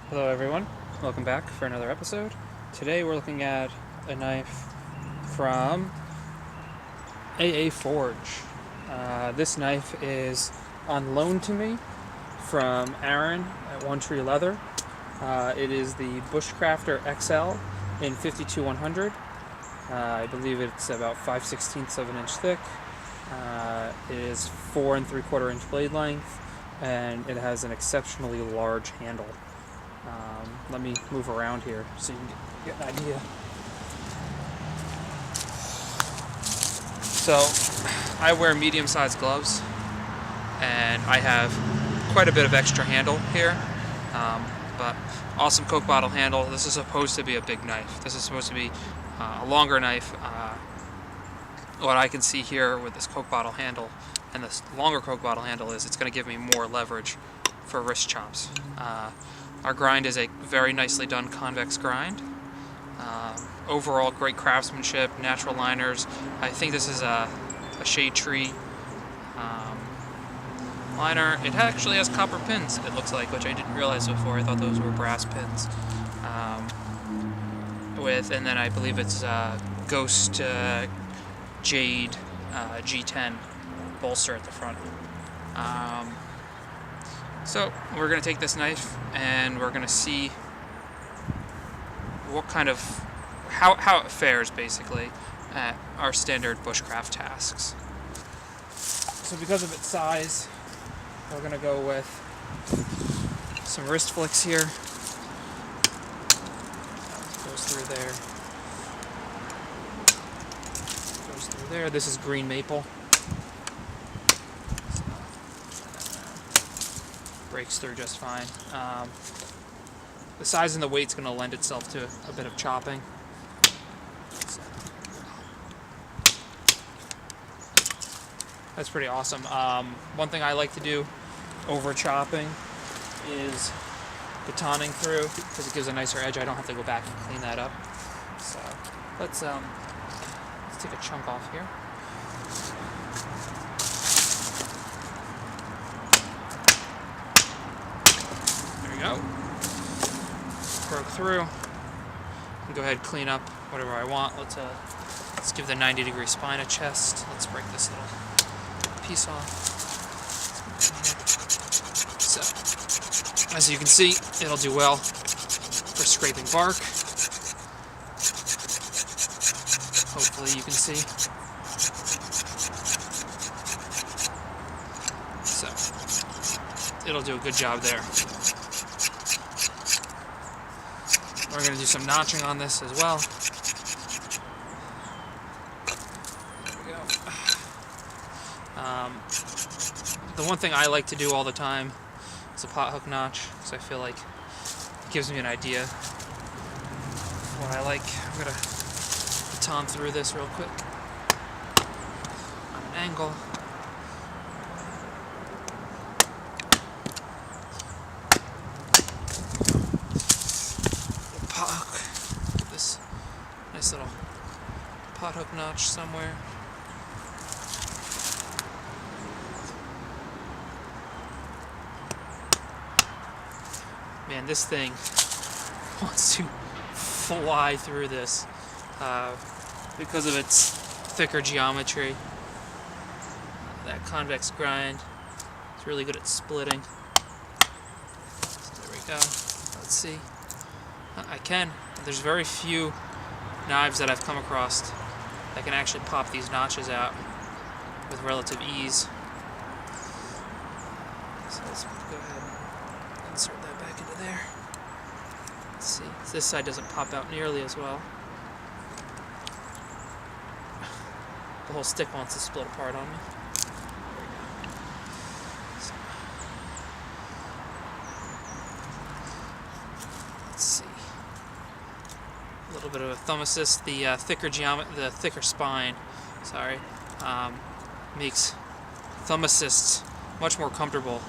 Hello everyone, welcome back for another episode. Today we're looking at a knife from AA Forge. This knife is on loan to me from Aaron at One Tree Leather. It is the Bushcrafter XL in 52-100. I believe it's about 5/16 of an inch thick. It is 4 3/4 inch blade length, and it has an exceptionally large handle. Let me move around here so you can get an idea. So, I wear medium-sized gloves, and I have quite a bit of extra handle here, but awesome Coke bottle handle. This is supposed to be a big knife. This is supposed to be a longer knife. What I can see here with this Coke bottle handle and this longer Coke bottle handle is it's going to give me more leverage for wrist chops. Our grind is a very nicely done convex grind. Overall, great craftsmanship, natural liners. I think this is a shade tree liner. It actually has copper pins, it looks like, which I didn't realize before. I thought those were brass pins. And then I believe it's Ghost Jade G10 bolster at the front. So we're going to take this knife and we're going to see what kind of, how it fares basically at our standard bushcraft tasks. So because of its size, we're going to go with some wrist flicks here. Goes through there. Goes through there. This is green maple. Breaks through just fine. The size and the weight's going to lend itself to a bit of chopping. That's pretty awesome. One thing I like to do over chopping is batoning through because it gives a nicer edge. I don't have to go back and clean that up. So let's take a chunk off here. Go. Broke through. And go ahead and clean up whatever I want. Let's give the 90-degree spine a chest. Let's break this little piece off. So, as you can see, it'll do well for scraping bark. Hopefully you can see. So, it'll do a good job there. We're going to do some notching on this as well. There we go. The one thing I like to do all the time is a pot hook notch, because I feel like it gives me an idea of what I like. I'm going to baton through this real quick on an angle. Nice little pot hook notch somewhere. Man, this thing wants to fly through this because of its thicker geometry. That convex grind is really good at splitting. So there we go. Let's see. I can. There's very few knives that I've come across that can actually pop these notches out with relative ease. So let's go ahead and insert that back into there. Let's see. This side doesn't pop out nearly as well. The whole stick wants to split apart on me. So, let's see. A little bit of a thumb assist. The thicker spine, makes thumb assists much more comfortable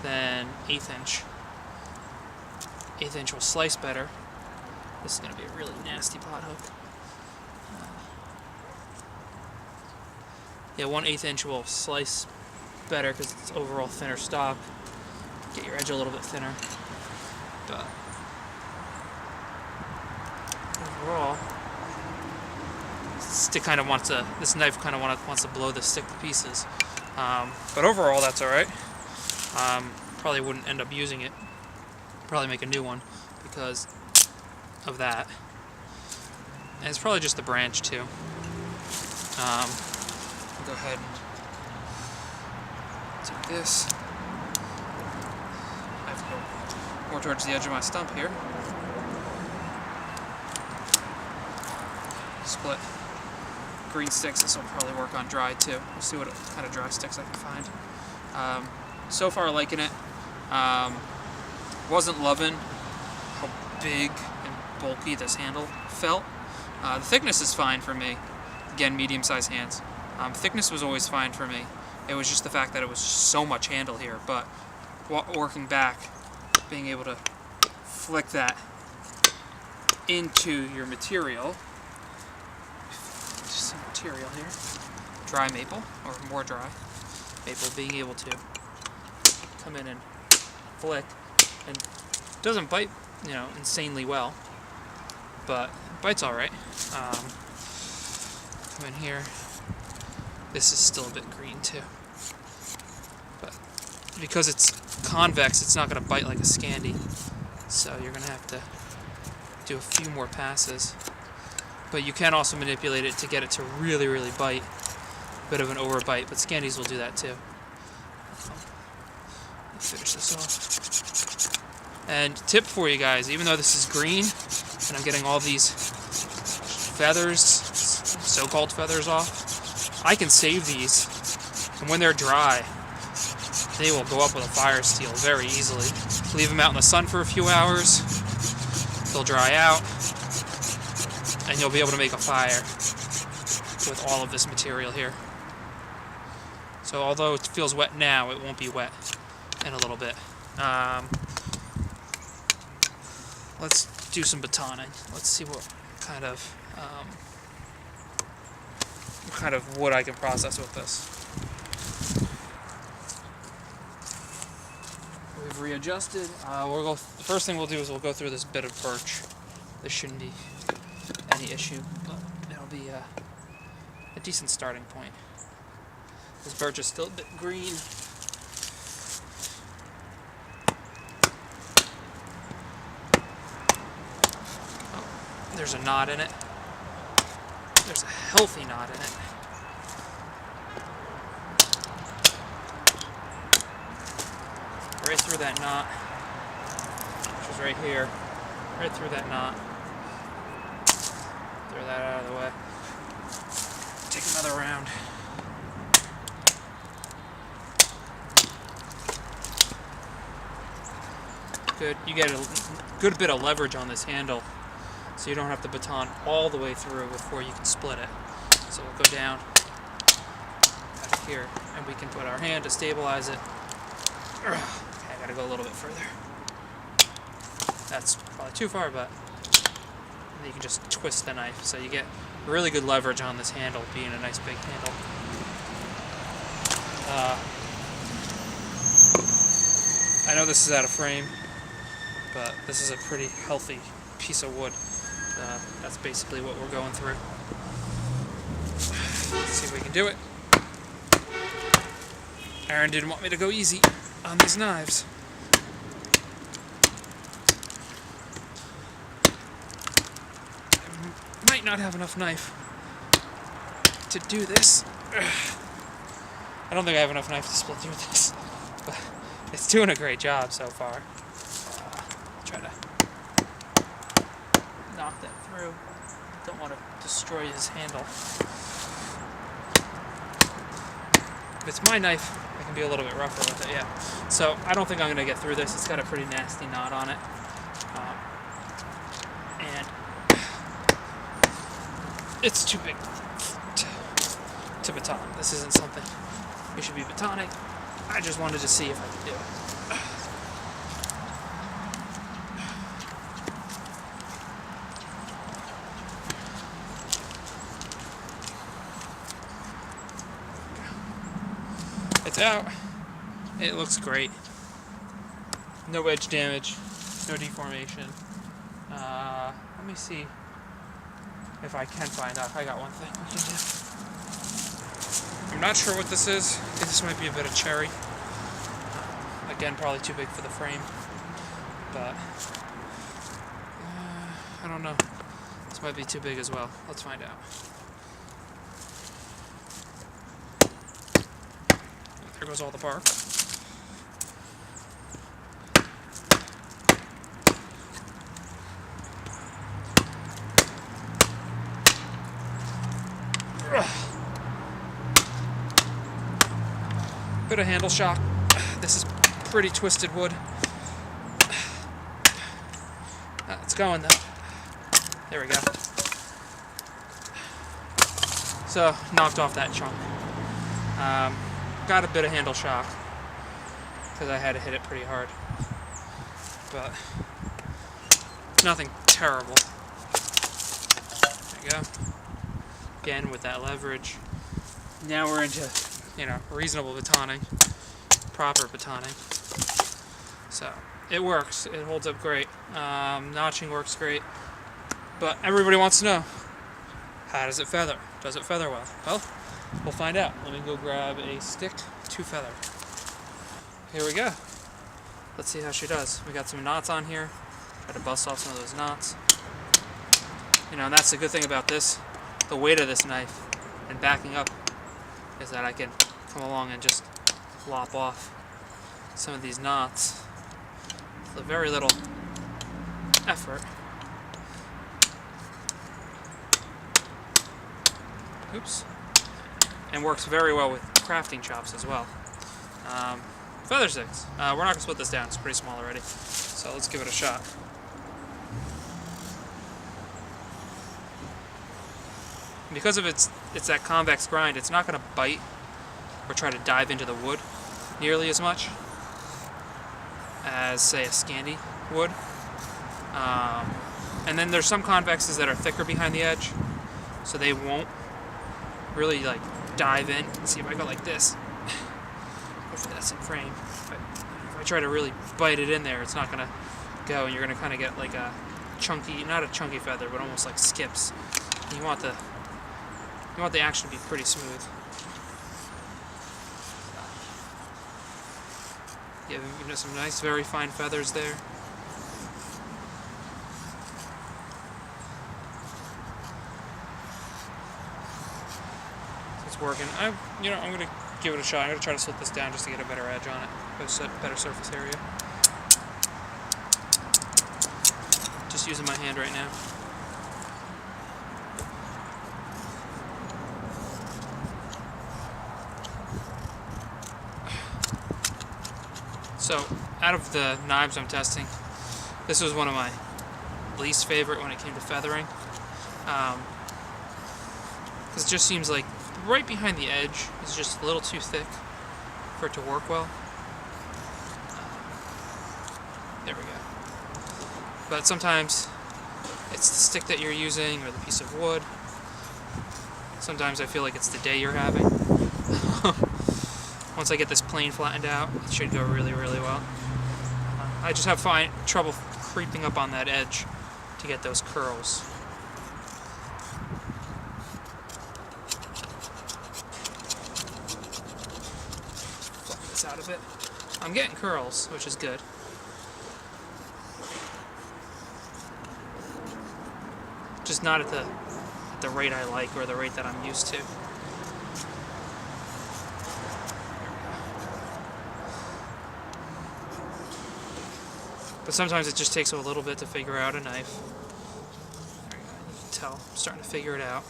than 1/8 inch. 1/8 inch will slice better. This is going to be a really nasty pot hook. Yeah, 1/8 inch will slice better because it's overall thinner stock. Get your edge a little bit thinner. But overall, this knife kind of wants to blow the stick to pieces. But overall, that's all right. Probably wouldn't end up using it. Probably make a new one because of that. And it's probably just the branch too. I'll go ahead and do this. I have to go more towards the edge of my stump here. Split green sticks. This will probably work on dry too. We'll see what kind of dry sticks I can find. So far, liking it. Wasn't loving how big and bulky this handle felt. The thickness is fine for me. Again, medium-sized hands. Thickness was always fine for me. It was just the fact that it was so much handle here. But working back, being able to flick that into your material. Just some material here. Dry maple, or more dry maple, being able to come in and flick, and it doesn't bite, insanely well, but it bites all right. Come in here. This is still a bit green too, but because it's convex, it's not going to bite like a Scandi. So you're going to have to do a few more passes. But you can also manipulate it to get it to really, really bite. A bit of an overbite, but Scandis will do that too. Finish this off. And tip for you guys, even though this is green, and I'm getting all these feathers, so-called feathers off, I can save these, and when they're dry, they will go up with a fire steel very easily. Leave them out in the sun for a few hours, they'll dry out, and you'll be able to make a fire with all of this material here. So although it feels wet now, it won't be wet in a little bit. Let's do some batoning. Let's see what kind of wood I can process with this. We've readjusted. The first thing we'll do is we'll go through this bit of birch. This shouldn't be any issue, but it'll be a decent starting point. This birch is still a bit green. Oh, there's a knot in it. There's a healthy knot in it. Right through that knot, which is right here. Right through that knot. Throw that out of the way. Take another round. Good. You get a good bit of leverage on this handle, so you don't have to baton all the way through before you can split it. So we'll go down back here, and we can put our hand to stabilize it. Okay, I gotta go a little bit further. That's probably too far, but you can just twist the knife, so you get really good leverage on this handle, being a nice big handle. I know this is out of frame, but this is a pretty healthy piece of wood. That's basically what we're going through. Let's see if we can do it. Aaron didn't want me to go easy on these knives. I might not have enough knife to do this. I don't think I have enough knife to split through this, but it's doing a great job so far. Try to knock that through. Don't want to destroy his handle. If it's my knife, I can be a little bit rougher with it, yeah. So I don't think I'm going to get through this. It's got a pretty nasty knot on it. And it's too big to baton. This isn't something we should be batoning. I just wanted to see if I could do it. It's out. It looks great. No edge damage. no deformation. Let me see if I can find out. I got one thing we can do. I'm not sure what this is. This might be a bit of cherry. Again, probably too big for the frame, but I don't know. This might be too big as well. Let's find out. There goes all the bark. Bit of handle shock. This is pretty twisted wood. It's going though. There we go. So, knocked off that chunk. Got a bit of handle shock because I had to hit it pretty hard. But nothing terrible. There you go. Again, with that leverage. Now we're into, reasonable batoning. Proper batoning. So, it works. It holds up great. Notching works great. But everybody wants to know, how does it feather? Does it feather well? Well, we'll find out. Let me go grab a stick to feather. Here we go. Let's see how she does. We got some knots on here. Try to bust off some of those knots. And that's the good thing about this. The weight of this knife and backing up is that I can come along and just lop off some of these knots with very little effort. Oops. And works very well with crafting chops as well. Feather sticks. We're not going to split this down. It's pretty small already. So let's give it a shot. Because of it's that convex grind, it's not going to bite or try to dive into the wood nearly as much as, say, a Scandi would. And then there's some convexes that are thicker behind the edge, so they won't really dive in. Let's see if I go like this. Hopefully that's in frame. If I try to really bite it in there, it's not going to go, and you're going to kind of get like a chunky, not a chunky feather, but almost like skips. You want the action to be pretty smooth. Give it some nice, very fine feathers there. So it's working. I'm going to give it a shot. I'm going to try to slip this down just to get a better edge on it, a better surface area. Just using my hand right now. So, out of the knives I'm testing, this was one of my least favorite when it came to feathering. Because it just seems like right behind the edge is just a little too thick for it to work well. There we go. But sometimes it's the stick that you're using or the piece of wood. Sometimes I feel like it's the day you're having. Once I get this plane flattened out, it should go really, really well. I just have trouble creeping up on that edge to get those curls. Flatten this out a bit. I'm getting curls, which is good. Just not at the rate I like or the rate that I'm used to. But sometimes it just takes a little bit to figure out a knife. There you go. You can tell I'm starting to figure it out.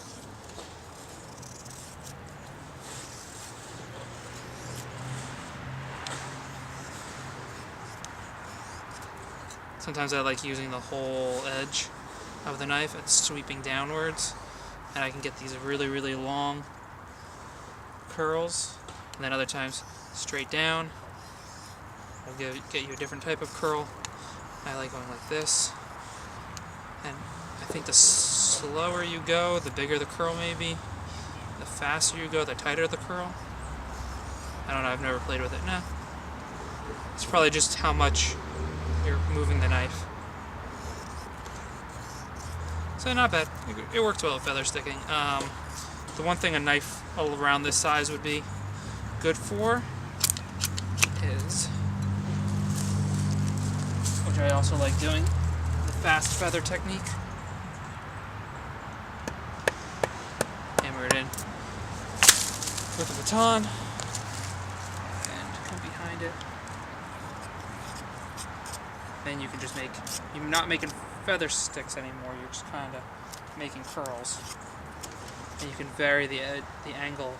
Sometimes I like using the whole edge of the knife and sweeping downwards, and I can get these really, really long curls. And then other times straight down. I'll get you a different type of curl. I like going like this, and I think the slower you go, the bigger the curl may be. The faster you go, the tighter the curl. I don't know, I've never played with it. No. It's probably just how much you're moving the knife. So not bad. It works well with feather sticking. The one thing a knife around this size would be good for is, which I also like doing, the fast feather technique. Hammer it in with a baton and come behind it. Then you can just make, you're not making feather sticks anymore, you're just kind of making curls. And you can vary the angle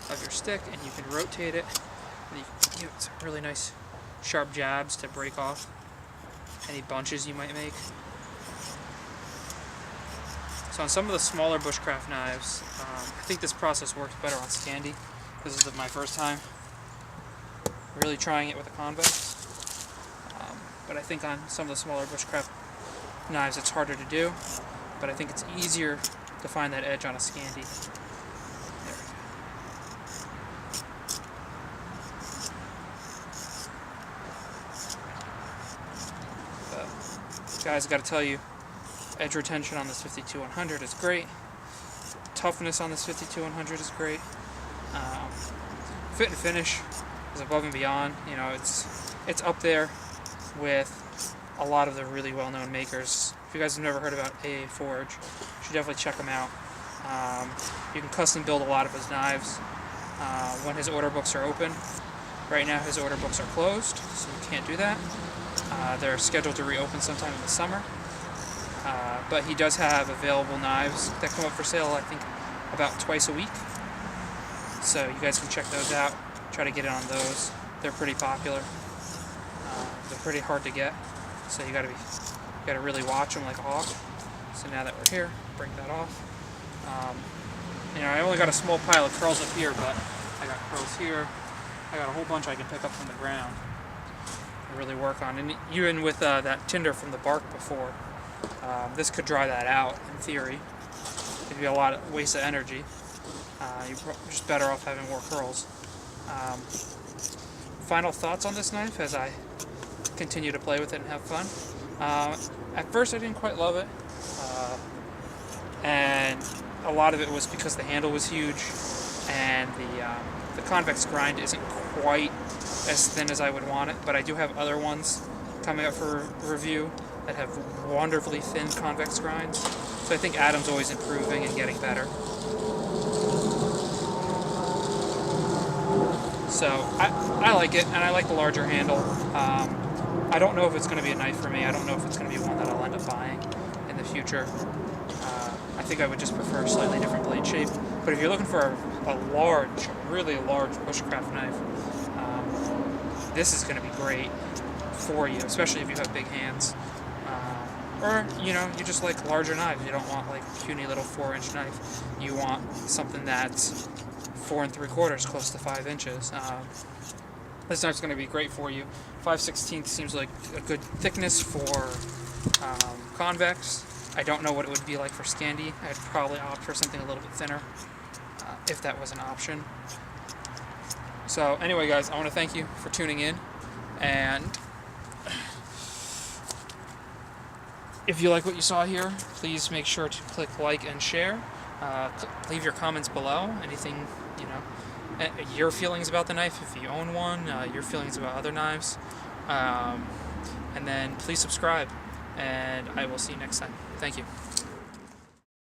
of your stick, and you can rotate it, and you can give it some really nice sharp jabs to break off any bunches you might make. So on some of the smaller bushcraft knives, I think this process works better on Scandi. This is my first time really trying it with a convex. But I think on some of the smaller bushcraft knives it's harder to do, but I think it's easier to find that edge on a Scandi. There we go. But guys, I gotta tell you, edge retention on this 52-100 is great. Toughness on this 52-100 is great. Fit and finish is above and beyond. You know, it's up there with a lot of the really well-known makers. If you guys have never heard about AA Forge, you should definitely check him out. You can custom build a lot of his knives when his order books are open. Right now his order books are closed, so you can't do that. They're scheduled to reopen sometime in the summer. But he does have available knives that come up for sale, I think, about twice a week. So you guys can check those out, try to get in on those. They're pretty popular. They're pretty hard to get, so you gotta really watch them like a hawk. So now that we're here, break that off. You know, I only got a small pile of curls up here, but I got curls here. I got a whole bunch I can pick up from the ground and really work on. And even with that tinder from the bark before, this could dry that out in theory. It'd be a lot of waste of energy. You're just better off having more curls. Final thoughts on this knife as I continue to play with it and have fun. At first I didn't quite love it, and a lot of it was because the handle was huge and the convex grind isn't quite as thin as I would want it, but I do have other ones coming up for review that have wonderfully thin convex grinds, so I think Adam's always improving and getting better. So I like it, and I like the larger handle. I don't know if it's going to be a knife for me. I don't know if it's going to be one that I'll end up buying in the future. I think I would just prefer a slightly different blade shape. But if you're looking for a large, really large bushcraft knife, this is going to be great for you, especially if you have big hands. Or, you know, you just like larger knives. You don't want like a puny little 4-inch knife. You want something that's 4 3/4, close to 5 inches. This knife's going to be great for you. 5/16 seems like a good thickness for convex. I don't know what it would be like for Scandi. I'd probably opt for something a little bit thinner if that was an option. So anyway, guys, I want to thank you for tuning in, and if you like what you saw here, please make sure to click like and share. Leave your comments below. Anything, you know, your feelings about the knife if you own one, your feelings about other knives, and then please subscribe, and I will see you next time. Thank you.